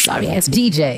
Sorry ass DJ.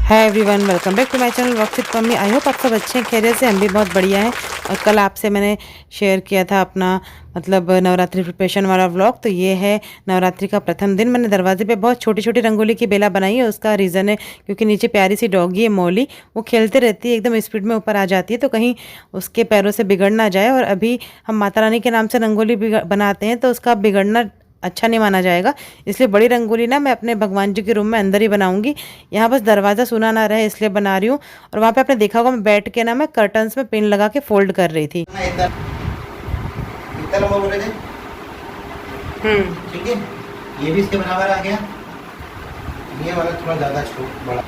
Hi everyone, welcome back to my channel वक्त with mummy. I hope आप सब अच्छे हैं, खैरियत से। हम भी बहुत बढ़िया हैं। और कल आपसे मैंने शेयर किया था अपना नवरात्रि प्रिपरेशन वाला व्लॉग। तो ये है नवरात्रि का प्रथम दिन। मैंने दरवाजे पे बहुत छोटी छोटी रंगोली की बेला बनाई है। उसका रीज़न है क्योंकि नीचे प्यारी सी डॉगी है मौली, वो खेलते रहती है, एकदम स्पीड में ऊपर आ जाती है, तो कहीं उसके पैरों से बिगड़ ना जाए। और अभी हम माता रानी के नाम से रंगोली बनाते हैं, तो उसका बिगड़ना अच्छा नहीं माना जाएगा, इसलिए बड़ी रंगोली ना मैं अपने भगवान जी के रूम में अंदर ही बनाऊंगी। यहाँ बस दरवाज़ा सुना ना रहे इसलिए बना रही हूँ। और वहाँ पे आपने देखा होगा मैं बैठ के ना मैं कर्टन्स में पिन लगा के फोल्ड कर रही थी। ठीक है, ये भी इसके बराबर आ गया। ये वाला थोड़ा ज़्यादा बड़ा,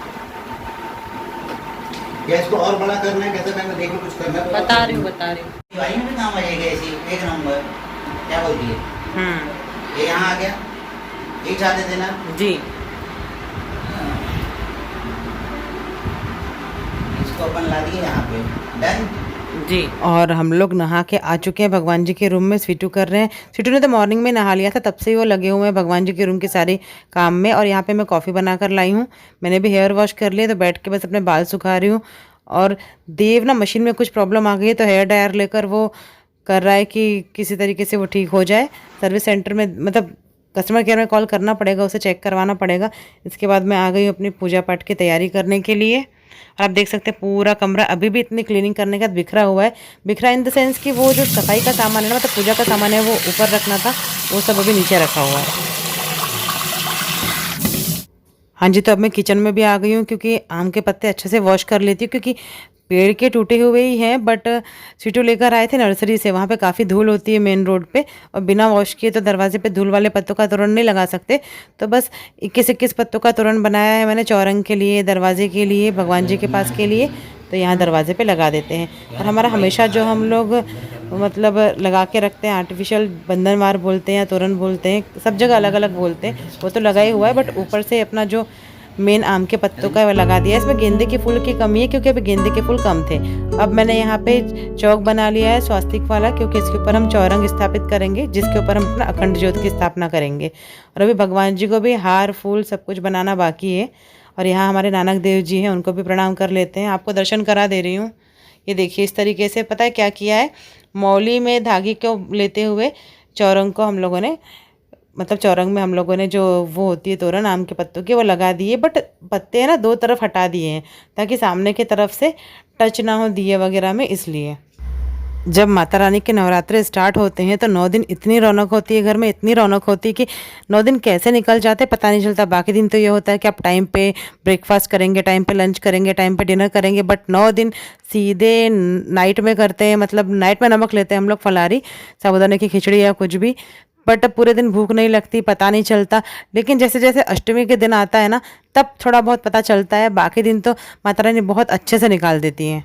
या इसको और बड़ा करना है, कैसे करना देखो, कुछ करना है बता रही हूँ दिवाली में भी काम आएगा ऐसी एक नंबर। क्या बोलती है? ये यहाँ आ गया, ये चाहते थे ना जी। इसको अपन ला दिए यहाँ पे, डन जी। और हम लोग नहा के आ चुके हैं भगवान जी के रूम में। स्वीटू कर रहे हैं। स्वीटू ने तो मॉर्निंग में नहा लिया था, तब से ही वो लगे हुए हैं भगवान जी के रूम के सारे काम में। और यहाँ पे मैं कॉफ़ी बना कर लाई हूँ। मैंने भी हेयर वॉश कर लिया, तो बैठ के बस अपने बाल सुखा रही हूँ। और देव ना मशीन में कुछ प्रॉब्लम आ गई है, तो हेयर ड्रायर लेकर वो कर रहा है कि किसी तरीके से वो ठीक हो जाए। सर्विस सेंटर में कस्टमर केयर में कॉल करना पड़ेगा, उसे चेक करवाना पड़ेगा। इसके बाद मैं आ गई हूँ अपनी पूजा पाठ की तैयारी करने के लिए। और आप देख सकते हैं पूरा कमरा अभी भी इतनी क्लीनिंग करने के बाद बिखरा हुआ है। बिखरा इन द सेंस कि वो जो सफाई का सामान है ना, पूजा का सामान है, वो ऊपर रखना था, वो सब अभी नीचे रखा हुआ है। हाँ जी, तो अब मैं किचन में भी आ गई हूँ क्योंकि आम के पत्ते अच्छे से वॉश कर लेती हूँ, क्योंकि पेड़ के टूटे हुए ही हैं, बट स्वीटू लेकर आए थे नर्सरी से। वहाँ पे काफ़ी धूल होती है मेन रोड पे, और बिना वॉश किए तो दरवाजे पे धूल वाले पत्तों का तोरण नहीं लगा सकते। तो बस 21-21 पत्तों का तोरण बनाया है मैंने, चौरंग के लिए, दरवाजे के लिए, भगवान जी के पास के लिए। तो यहाँ दरवाजे पे लगा देते हैं। और हमारा हमेशा जो हम लोग लगा के रखते हैं, आर्टिफिशियल बंधनवार बोलते हैं या तोरण बोलते हैं, सब जगह अलग अलग बोलते हैं, वो तो लगा ही हुआ है। बट ऊपर से अपना जो मेन आम के पत्तों का लगा दिया है। इसमें गेंदे के फूल की कमी है क्योंकि अभी गेंदे के फूल कम थे। अब मैंने यहाँ पे चौक बना लिया है स्वास्तिक वाला, क्योंकि इसके ऊपर हम चौरंग स्थापित करेंगे, जिसके ऊपर हम अपना अखंड ज्योत की स्थापना करेंगे। और अभी भगवान जी को भी हार फूल सब कुछ बनाना बाकी है। और यहाँ हमारे नानक देव जी हैं, उनको भी प्रणाम कर लेते हैं। आपको दर्शन करा दे रही हूँ। ये देखिए इस तरीके से, पता है क्या किया है, मौली में धागे को लेते हुए चौरंग को हम लोगों ने, चौरंग में हम लोगों ने जो वो होती है तोरण आम के पत्तों की, वो लगा दिए। बट पत्ते हैं ना, दो तरफ हटा दिए हैं ताकि सामने की तरफ से टच ना हो दिए वगैरह में। इसलिए जब माता रानी के नवरात्रे स्टार्ट होते हैं तो 9 दिन इतनी रौनक होती है घर में, इतनी रौनक होती है कि 9 दिन कैसे निकल जाते पता नहीं चलता। बाकी दिन तो ये होता है कि आप टाइम पे ब्रेकफास्ट करेंगे, टाइम पे लंच करेंगे, टाइम पे डिनर करेंगे। बट 9 दिन सीधे नाइट में करते हैं, नाइट में नमक लेते हैं हम लोग, फलारी साबूदाने की खिचड़ी या कुछ भी। बट पूरे दिन भूख नहीं लगती, पता नहीं चलता। लेकिन जैसे जैसे अष्टमी के दिन आता है ना, तब थोड़ा बहुत पता चलता है। बाकी दिन तो माता रानी बहुत अच्छे से निकाल देती हैं।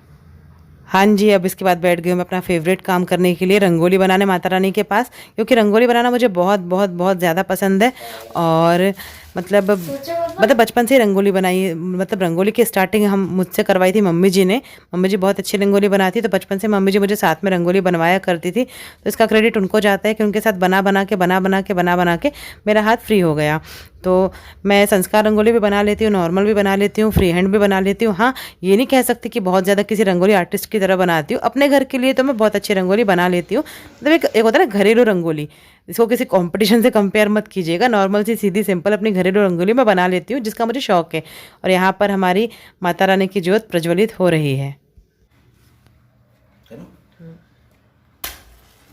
हाँ जी, अब इसके बाद बैठ गई हूँ मैं अपना फेवरेट काम करने के लिए, रंगोली बनाने माता रानी के पास। क्योंकि रंगोली बनाना मुझे बहुत बहुत बहुत ज़्यादा पसंद है। और बचपन से ही रंगोली बनाई, रंगोली की स्टार्टिंग हम मुझसे करवाई थी मम्मी जी ने। मम्मी जी बहुत अच्छी रंगोली बनाती, तो बचपन से मम्मी जी मुझे साथ में रंगोली बनवाया करती थी। तो इसका क्रेडिट उनको जाता है कि उनके साथ बना बना के मेरा हाथ फ्री हो गया। तो मैं संस्कार रंगोली भी बना लेती हूँ, नॉर्मल भी बना लेती हूँ, फ्री हैंड भी बना लेती हूँ। हाँ, ये नहीं कह सकती कि बहुत ज़्यादा किसी रंगोली आर्टिस्ट की तरह बनाती हूँ। अपने घर के लिए तो मैं बहुत अच्छी रंगोली बना लेती हूँ। एक होता है ना घरेलू रंगोली, इसको किसी कंपटीशन से कंपेयर मत कीजिएगा। नॉर्मल सी सीधी सिंपल अपनी घरेलू रंगोली मैं बना लेती हूँ, जिसका मुझे शौक है। और यहाँ पर हमारी माता रानी की ज्योत प्रज्वलित हो रही है।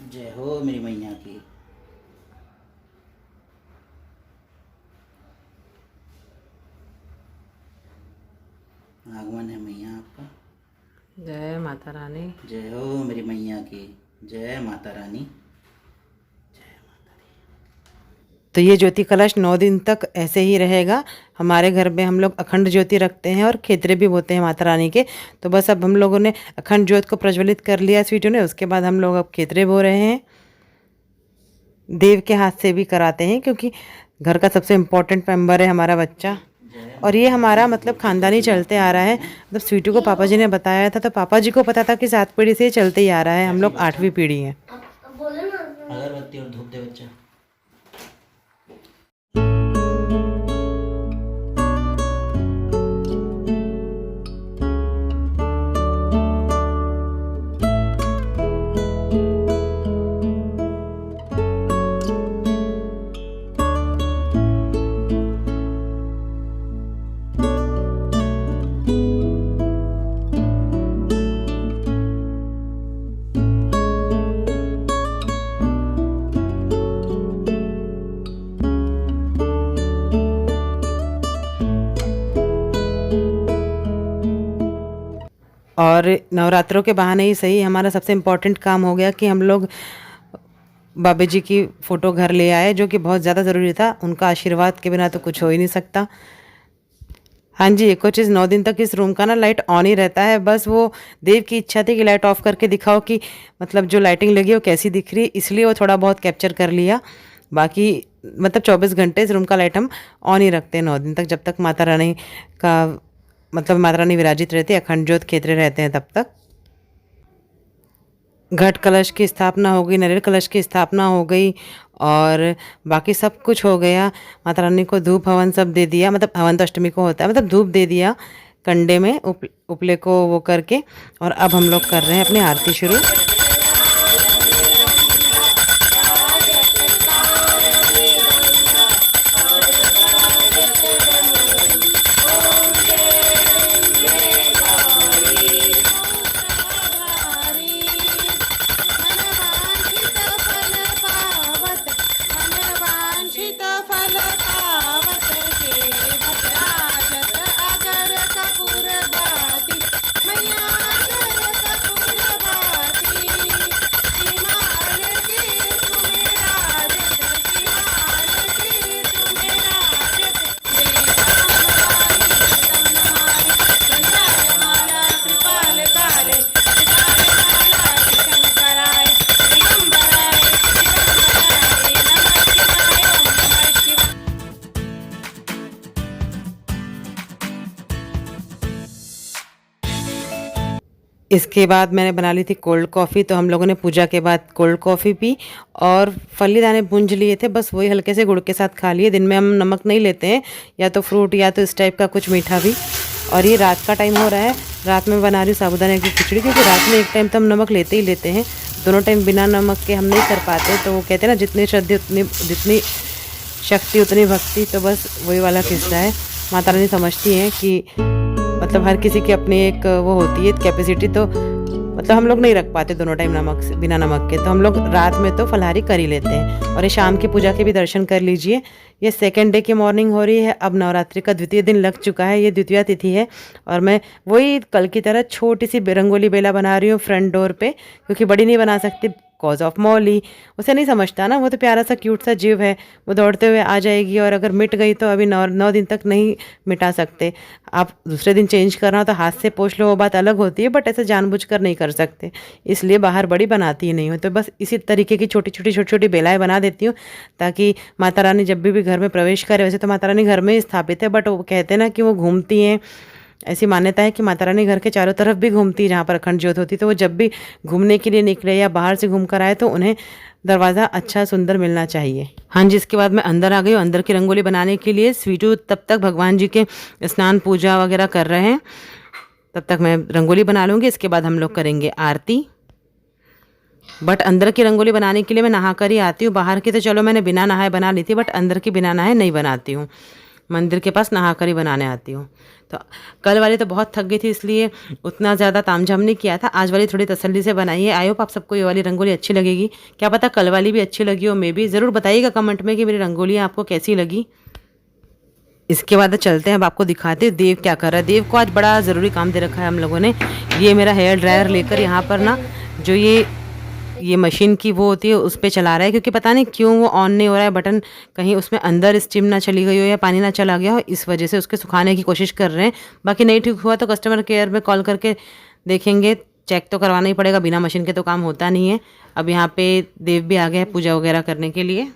जय हो मेरी मैया की। आगमन है मैया आपका। जय माता रानी। जय हो मेरी मैया की। जय माता रानी। तो ये ज्योति कलश 9 दिन तक ऐसे ही रहेगा। हमारे घर में हम लोग अखंड ज्योति रखते हैं और खेतरे भी बोते हैं माता रानी के। तो बस अब हम लोगों ने अखंड ज्योत को प्रज्वलित कर लिया स्वीटू ने। उसके बाद हम लोग अब खेतरे बो रहे हैं। देव के हाथ से भी कराते हैं क्योंकि घर का सबसे इम्पोर्टेंट मेंबर है हमारा बच्चा। और ये हमारा मतलब खानदानी चलते आ रहा है। मतलब स्वीटू को पापा जी ने बताया था, तो पापा जी को पता था कि 7 पीढ़ी से ये चलते ही आ रहा है। हम लोग 8वीं पीढ़ी हैं। अगरबत्ती और धूप दे बच्चा। और नवरात्रों के बहाने ही सही हमारा सबसे इम्पोर्टेंट काम हो गया कि हम लोग बाबा जी की फ़ोटो घर ले आए, जो कि बहुत ज़्यादा ज़रूरी था। उनका आशीर्वाद के बिना तो कुछ हो ही नहीं सकता। हाँ जी, एक और चीज़, 9 दिन तक इस रूम का ना लाइट ऑन ही रहता है। बस वो देव की इच्छा थी कि लाइट ऑफ करके दिखाओ कि मतलब जो लाइटिंग लगी है वो कैसी दिख रही है, इसलिए वो थोड़ा बहुत कैप्चर कर लिया। बाकी मतलब 24 घंटे इस रूम का लाइट हम ऑन ही रखते हैं 9 दिन तक, जब तक माता रानी का मतलब माता रानी विराजित रहती है, अखंड ज्योत खेतरे रहते हैं तब तक। घट कलश की स्थापना हो गई, नारियल कलश की स्थापना हो गई और बाकी सब कुछ हो गया। माता रानी को धूप हवन सब दे दिया, मतलब हवन तो अष्टमी को होता है, मतलब धूप दे दिया कंडे में उपले को वो करके। और अब हम लोग कर रहे हैं अपनी आरती शुरू। इसके बाद मैंने बना ली थी कोल्ड कॉफ़ी, तो हम लोगों ने पूजा के बाद कोल्ड कॉफ़ी पी और फली दाने भूंज लिए थे, बस वही हल्के से गुड़ के साथ खा लिए। दिन में हम नमक नहीं लेते हैं, या तो फ्रूट या तो इस टाइप का कुछ मीठा भी। और ये रात का टाइम हो रहा है, रात में बना रही हूँ साबूदाने की खिचड़ी, क्योंकि रात में एक टाइम तो हम नमक लेते ही लेते हैं, दोनों टाइम बिना नमक के हम नहीं कर पाते। तो वो कहते हैं ना, जितनी श्रद्धा उतनी, जितनी शक्ति उतनी भक्ति, तो बस वही वाला किस्सा है। माता रानी समझती हैं कि मतलब हर किसी की अपनी एक वो होती है कैपेसिटी, तो मतलब हम लोग नहीं रख पाते दोनों टाइम नमक से, बिना नमक के, तो हम लोग रात में तो फलाहारी कर ही लेते हैं। और ये शाम की पूजा के भी दर्शन कर लीजिए। ये सेकंड डे की मॉर्निंग हो रही है। अब नवरात्रि का द्वितीय दिन लग चुका है, ये द्वितीया तिथि है। और मैं वही कल की तरह छोटी सी रंगोली बेला बना रही हूँ फ्रंट डोर पे, क्योंकि बड़ी नहीं बना सकती कॉज ऑफ मौली। उसे नहीं समझता ना, वो तो प्यारा सा क्यूट सा जीव है, वो दौड़ते हुए आ जाएगी, और अगर मिट गई तो अभी 9 दिन तक नहीं मिटा सकते। आप दूसरे दिन चेंज करना हो तो हाथ से पोंछ लो, वो बात अलग होती है, बट ऐसे जानबूझकर नहीं कर सकते, इसलिए बाहर बड़ी बनाती ही नहीं हो। तो बस इसी तरीके की छोटी छोटी बेलाएँ बना देती हूँ, ताकि माता रानी जब भी घर में प्रवेश करे, वैसे तो माता रानी घर में ही स्थापित है, बट वो कहते हैं ना कि वो घूमती हैं। ऐसी मान्यता है कि माता रानी घर के चारों तरफ भी घूमती है, जहाँ पर अखंड ज्योत होती, तो वो जब भी घूमने के लिए निकले या बाहर से घूम कर आए तो उन्हें दरवाज़ा अच्छा सुंदर मिलना चाहिए। हाँ जी, इसके बाद मैं अंदर आ गई हूँ अंदर की रंगोली बनाने के लिए। स्वीटू तब तक भगवान जी के स्नान पूजा वगैरह कर रहे हैं, तब तक मैं रंगोली बना लूँगी। इसके बाद हम लोग करेंगे आरती। बट अंदर की रंगोली बनाने के लिए मैं नहा कर ही आती हूँ। बाहर की तो चलो मैंने बिना नहाए बना ली थी, बट अंदर की बिना नहाए नहीं बनाती हूँ, मंदिर के पास नहा कर ही बनाने आती हूँ। तो कल वाली तो बहुत थक गई थी, इसलिए उतना ज़्यादा तामझाम नहीं किया था। आज वाली थोड़ी तसल्ली से बनाई है। आई होप आप सबको ये वाली रंगोली अच्छी लगेगी। क्या पता कल वाली भी अच्छी लगी हो, मे बी। ज़रूर बताइएगा कमेंट में कि मेरी रंगोलियाँ आपको कैसी लगी। इसके बाद चलते हैं, अब आपको दिखाते हैं देव क्या कर रहा है। देव को आज बड़ा ज़रूरी काम दे रखा है हम लोगों ने। ये मेरा हेयर ड्रायर लेकर यहाँ पर ना, जो ये मशीन की वो होती है उस पर चला रहा है, क्योंकि पता नहीं क्यों वो ऑन नहीं हो रहा है बटन, कहीं उसमें अंदर स्टीम ना चली गई हो या पानी ना चला गया हो, इस वजह से उसके सुखाने की कोशिश कर रहे हैं। बाकी नहीं ठीक हुआ तो कस्टमर केयर में कॉल करके देखेंगे, चेक तो करवाना ही पड़ेगा, बिना मशीन के तो काम होता नहीं है। अब यहाँ पे देव भी आ गए हैं पूजा वगैरह करने के लिए।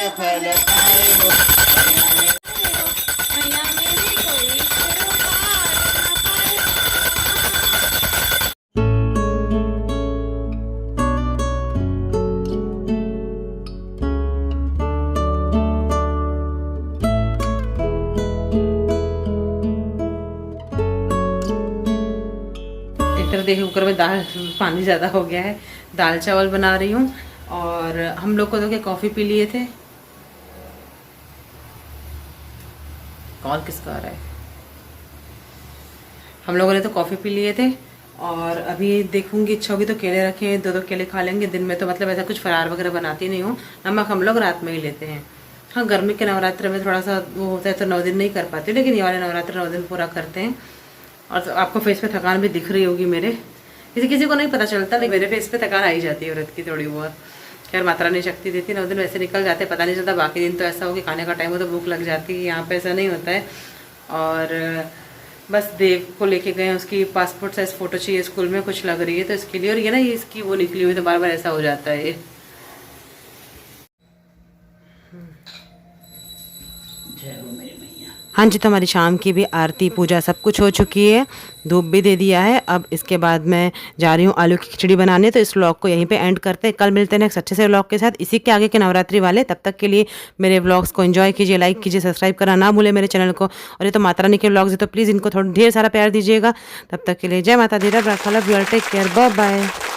फल पाए हो मैया मेरी कोई करो पार ना पाए। इधर देखिए कुकर में दाल पानी ज़्यादा हो गया है, दाल चावल बना रही हूँ। और हम लोग को तो क्या कॉफ़ी पी लिए थे। कॉल किसका आ रहा है? हम लोगों ने तो कॉफ़ी पी लिए थे और अभी देखूंगी इच्छा होगी तो केले रखे हैं, 2-2 केले खा लेंगे। दिन में तो मतलब ऐसा कुछ फरार वगैरह बनाती नहीं हूँ, नमक हम लोग रात में ही लेते हैं। हाँ, गर्मी के नवरात्र में थोड़ा सा वो होता है तो 9 दिन नहीं कर पाती, लेकिन ये वाले नवरात्र 9 दिन पूरा करते हैं। और तो आपको फेस पे थकान भी दिख रही होगी मेरे, किसी किसी को नहीं पता चलता, लेकिन मेरे फेस पे थकान आई जाती है व्रत की थोड़ी बहुत। खैर माता रानी शक्ति देती, 9 दिन वैसे निकल जाते पता नहीं चलता। बाकी दिन तो ऐसा हो कि खाने का टाइम हो तो भूख लग जाती है, यहाँ पे ऐसा नहीं होता है। और बस देव को लेके गए, उसकी पासपोर्ट साइज फ़ोटो चाहिए, स्कूल में कुछ लग रही है तो इसके लिए। और ये ना ये इसकी वो निकली हुई तो बार बार ऐसा हो जाता है ये। जय हो मेरी मैया। हाँ जी, तो हमारी शाम की भी आरती पूजा सब कुछ हो चुकी है, धूप भी दे दिया है। अब इसके बाद मैं जा रही हूँ आलू की खिचड़ी बनाने। तो इस व्लॉग को यहीं पे एंड करते हैं, कल मिलते हैं नेक्स्ट अच्छे से व्लॉग के साथ, इसी के आगे के नवरात्रि वाले। तब तक के लिए मेरे व्लॉग्स को एंजॉय कीजिए, लाइक कीजिए, सब्सक्राइब करना ना भूले मेरे चैनल को। और ये तो माता रानी के व्लॉग्स है तो प्लीज़ इनको थोड़ा ढेर सारा प्यार दीजिएगा। तब तक के लिए जय माता दी, रब रखा, love you all, take care, bye bye.